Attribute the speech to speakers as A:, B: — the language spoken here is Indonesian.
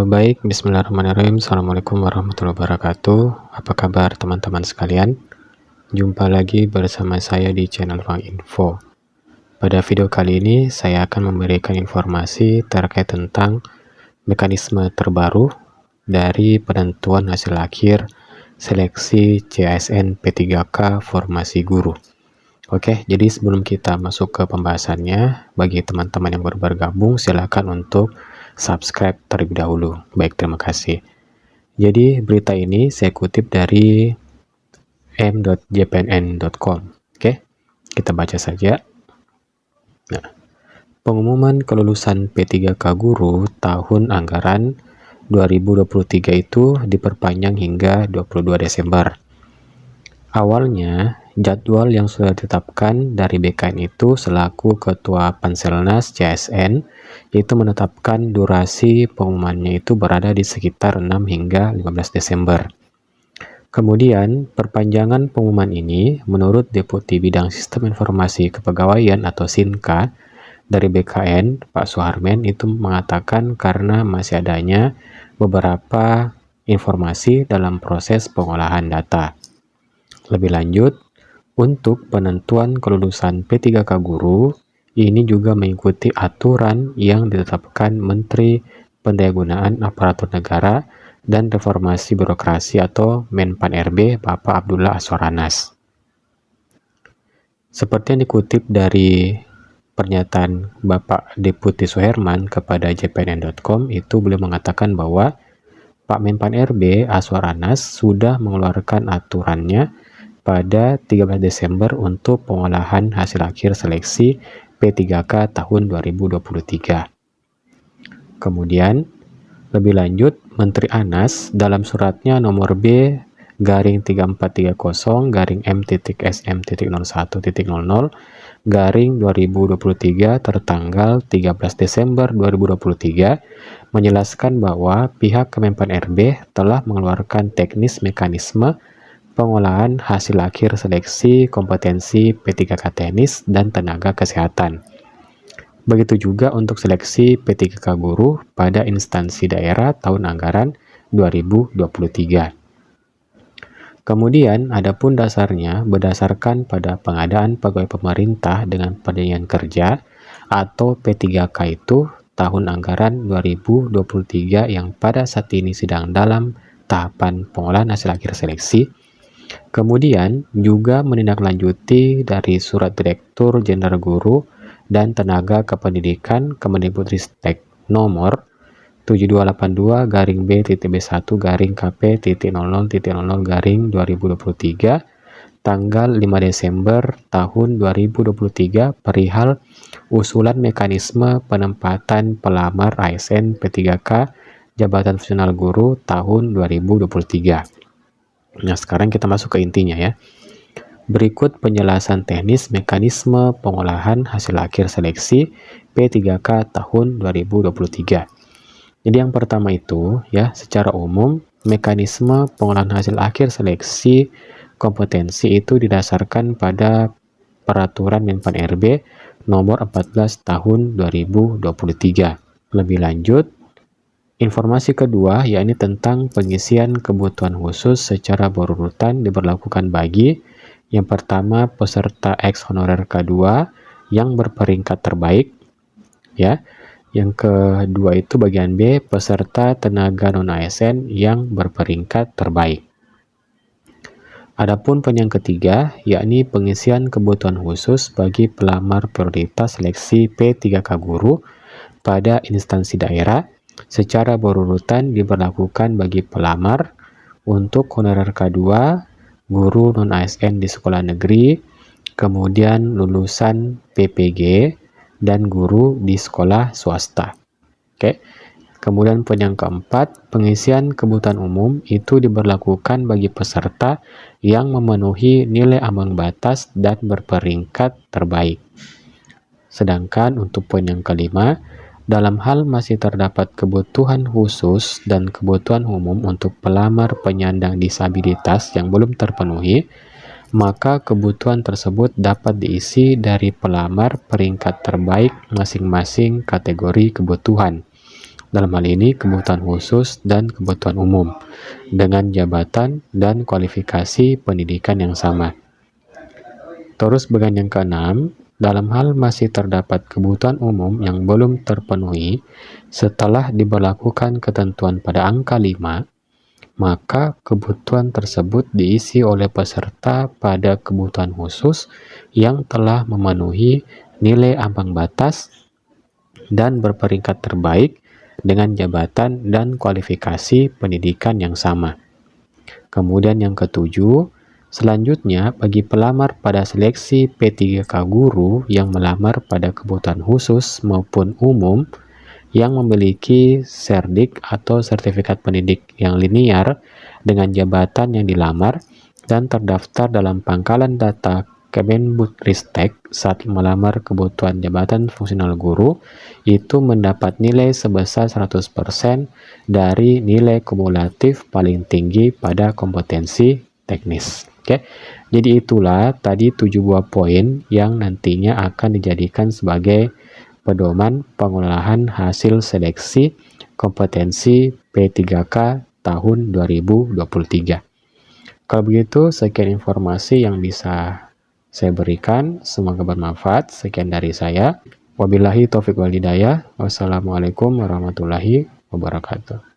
A: Baik, bismillahirrahmanirrahim. Assalamualaikum warahmatullahi wabarakatuh. Apa kabar teman-teman sekalian? Jumpa lagi bersama saya di channel Ruang Info. Pada video kali ini, saya akan memberikan informasi terkait tentang mekanisme terbaru dari penentuan hasil akhir seleksi CASN P3K Formasi Guru. Oke, jadi sebelum kita masuk ke pembahasannya, bagi teman-teman yang baru bergabung, silakan untuk subscribe terlebih dahulu. Baik, terima kasih. Jadi berita ini saya kutip dari m.jpnn.com. Oke, kita baca saja. Nah, pengumuman kelulusan P3K Guru tahun anggaran 2023 itu diperpanjang hingga 22 Desember. Awalnya, jadwal yang sudah ditetapkan dari BKN itu selaku Ketua Panselnas CASN yaitu menetapkan durasi pengumumannya itu berada di sekitar 6 hingga 15 Desember. Kemudian, perpanjangan pengumuman ini menurut Deputi Bidang Sistem Informasi Kepegawaian atau SINKA dari BKN, Pak Suharmen, itu mengatakan karena masih adanya beberapa informasi dalam proses pengolahan data. Lebih lanjut, untuk penentuan kelulusan P3K Guru, ini juga mengikuti aturan yang ditetapkan Menteri Pendayagunaan Aparatur Negara dan Reformasi Birokrasi atau Menpan RB Bapak Abdullah Azwar Anas. Seperti yang dikutip dari pernyataan Bapak Deputi Suherman kepada jpnn.com, itu beliau mengatakan bahwa Pak Menpan RB Azwar Anas sudah mengeluarkan aturannya pada 13 Desember untuk pengolahan hasil akhir seleksi P3K tahun 2023. Kemudian, lebih lanjut, Menteri Anas dalam suratnya nomor B-M.SM.01.00/2023 tertanggal 13 Desember 2023 menjelaskan bahwa pihak Kemenpan RB telah mengeluarkan teknis mekanisme pengolahan hasil akhir seleksi kompetensi P3K Teknis dan Tenaga Kesehatan. Begitu juga untuk seleksi P3K Guru pada instansi daerah tahun anggaran 2023. Kemudian, adapun dasarnya berdasarkan pada pengadaan pegawai pemerintah dengan perjanjian kerja atau P3K itu tahun anggaran 2023 yang pada saat ini sedang dalam tahapan pengolahan hasil akhir seleksi. Kemudian juga menindaklanjuti dari Surat Direktur Jenderal Guru dan Tenaga Kependidikan Kemendikbudristek nomor 7282-B-1-KP.00.00/2023 tanggal 5 Desember tahun 2023 perihal usulan mekanisme penempatan pelamar ASN P3K Jabatan Fungsional Guru tahun 2023. Nah, sekarang kita masuk ke intinya ya. Berikut penjelasan teknis mekanisme pengolahan hasil akhir seleksi P3K tahun 2023. Jadi yang pertama itu ya, secara umum mekanisme pengolahan hasil akhir seleksi kompetensi itu didasarkan pada Peraturan Menpan RB nomor 14 tahun 2023. Lebih lanjut, informasi kedua, yakni tentang pengisian kebutuhan khusus secara berurutan diberlakukan bagi yang pertama peserta ex honorer K2 yang berperingkat terbaik, ya. Yang kedua itu bagian B, peserta tenaga non-ASN yang berperingkat terbaik. Adapun yang ketiga, yakni pengisian kebutuhan khusus bagi pelamar prioritas seleksi P3K Guru pada instansi daerah secara berurutan diberlakukan bagi pelamar untuk honorer K2, guru non-ASN di sekolah negeri, kemudian lulusan PPG, dan guru di sekolah swasta. Oke. Kemudian yang keempat, pengisian kebutuhan umum itu diberlakukan bagi peserta yang memenuhi nilai ambang batas dan berperingkat terbaik. Sedangkan untuk poin yang kelima, dalam hal masih terdapat kebutuhan khusus dan kebutuhan umum untuk pelamar penyandang disabilitas yang belum terpenuhi, maka kebutuhan tersebut dapat diisi dari pelamar peringkat terbaik masing-masing kategori kebutuhan. dalam hal ini kebutuhan khusus dan kebutuhan umum, dengan jabatan dan kualifikasi pendidikan yang sama. Terus bagian yang keenam, dalam hal masih terdapat kebutuhan umum yang belum terpenuhi setelah diberlakukan ketentuan pada angka 5, maka kebutuhan tersebut diisi oleh peserta pada kebutuhan khusus yang telah memenuhi nilai ambang batas dan berperingkat terbaik dengan jabatan dan kualifikasi pendidikan yang sama. Kemudian yang ketujuh, selanjutnya bagi pelamar pada seleksi P3K guru yang melamar pada kebutuhan khusus maupun umum yang memiliki serdik atau sertifikat pendidik yang linear dengan jabatan yang dilamar dan terdaftar dalam pangkalan data Kemendikbudristek saat melamar kebutuhan jabatan fungsional guru itu mendapat nilai sebesar 100% dari nilai kumulatif paling tinggi pada kompetensi teknis. Oke. Jadi itulah tadi 7 buah poin yang nantinya akan dijadikan sebagai pedoman pengolahan hasil seleksi kompetensi P3K tahun 2023. Kalau begitu, sekian informasi yang bisa saya berikan. Semoga bermanfaat. Sekian dari saya. Wabillahi taufiq wal hidayah. Wassalamualaikum warahmatullahi wabarakatuh.